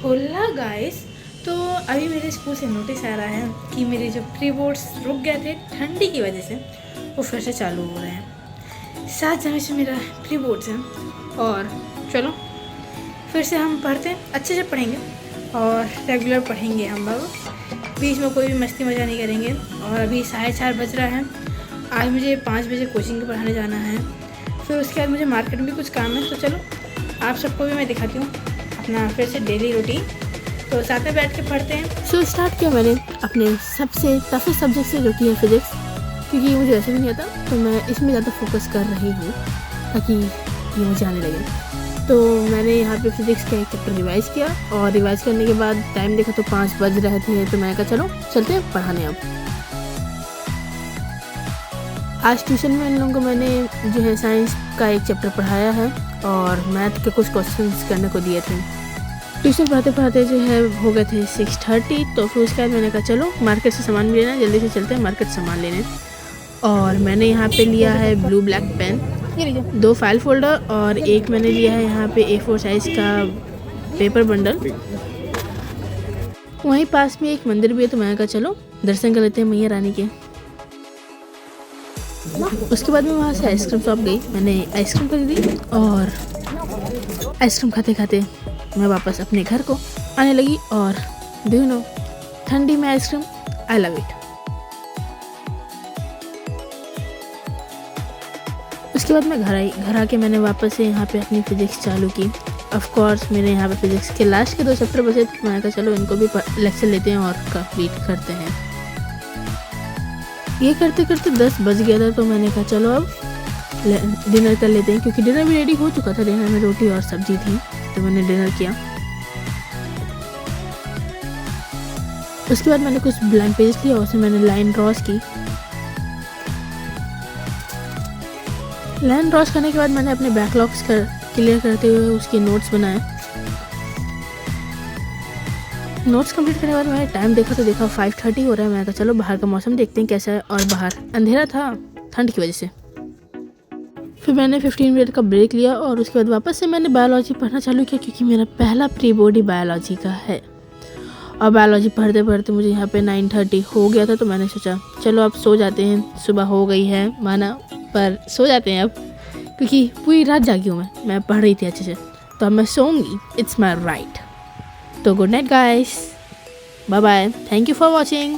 होला गाइस। तो अभी मेरे स्कूल से नोटिस आ रहा है कि मेरे जो प्री बोर्ड्स रुक गए थे ठंडी की वजह से, वो फिर से चालू हो रहे हैं। 7 जनवरी से मेरा प्री बोर्ड्स है और चलो फिर से हम पढ़ते हैं, अच्छे से पढ़ेंगे और रेगुलर पढ़ेंगे हम लोग, बीच में कोई भी मस्ती मज़ा नहीं करेंगे। और अभी 4:30 बज रहा है। आज मुझे 5 बजे कोचिंग के पढ़ाने जाना है, फिर उसके बाद मुझे मार्केट में भी कुछ काम है। तो चलो आप सबको भी मैं दिखाती हूँ अपना फिर से डेली रूटीन, तो साथ में बैठ के पढ़ते हैं। सो स्टार्ट किया मैंने अपने सबसे टफेस्ट सब्जेक्ट से, जो कि है फिज़िक्स, क्योंकि ये मुझे वैसे भी नहीं आता, तो मैं इसमें ज़्यादा फोकस कर रही हूँ ताकि ये मुझे आने लगे। तो मैंने यहाँ पे फिज़िक्स का एक चैप्टर रिवाइज़ किया और रिवाइज़ करने के बाद टाइम देखा तो 5 बज रहे थे, तो मैंने कहा चलो चलते हैं पढ़ाने। अब आज ट्यूशन में इन लोगों को मैंने जो है साइंस का एक चैप्टर पढ़ाया है और मैथ के कुछ क्वेश्चंस करने को दिए थे। ट्यूशन पढ़ाते पढ़ाते जो है हो गए थे 6:30, तो फिर उसके बाद मैंने कहा चलो मार्केट से सामान भी लेना, जल्दी से चलते हैं मार्केट सामान लेने। और मैंने यहाँ पे लिया है blue black pen, 2 file folder और एक मैंने लिया है यहाँ पे A4 साइज़ का पेपर बंडल। वहीं पास में एक मंदिर भी है, तो मैंने कहा चलो दर्शन कर लेते हैं मैया रानी के। उसके बाद मैं वहाँ से आइसक्रीम शॉप गई, मैंने आइसक्रीम खरीदी और आइसक्रीम खाते खाते मैं वापस अपने घर को आने लगी। और डू यू नो, ठंडी में आइसक्रीम, आई लव इट। उसके बाद मैं घर आई, घर आके मैंने वापस से यहाँ पे अपनी फिज़िक्स चालू की। ऑफ कोर्स मेरे यहाँ पे फिज़िक्स के लास्ट के 2 चैप्टर बचे थे, मैंने कहा चलो इनको भी लेक्चर लेते हैं और कंप्लीट करते हैं। ये करते करते 10 बज गया था, तो मैंने कहा चलो अब डिनर कर लेते हैं, क्योंकि डिनर भी रेडी हो चुका था। डिनर में रोटी और सब्जी थी, तो मैंने डिनर किया। उसके बाद मैंने कुछ ब्लैंक पेज लिया और उसमें मैंने लाइन ड्रॉस की। लाइन ड्रॉस करने के बाद मैंने अपने बैकलॉग्स क्लियर करते हुए उसके नोट्स बनाए। नोट्स कंप्लीट करने के बाद मैंने टाइम देखा, तो देखा 5:30 हो रहा है। मैंने कहा चलो बाहर का मौसम देखते हैं कैसा है, और बाहर अंधेरा था ठंड की वजह से। फिर मैंने 15 मिनट का ब्रेक लिया और उसके बाद वापस से मैंने बायोलॉजी पढ़ना चालू किया, क्योंकि मेरा पहला प्री बोर्ड ही बायोलॉजी का है। और बायोलॉजी पढ़ते पढ़ते मुझे यहाँ पे 9:30 हो गया था, तो मैंने सोचा चलो अब सो जाते हैं, सुबह हो गई है माना, पर सो जाते हैं अब, क्योंकि पूरी रात जागी हूँ मैं पढ़ रही थी अच्छे से, तो अब मैं सोऊंगी, इट्स माई राइट। तो good night guys, bye bye, thank you for watching.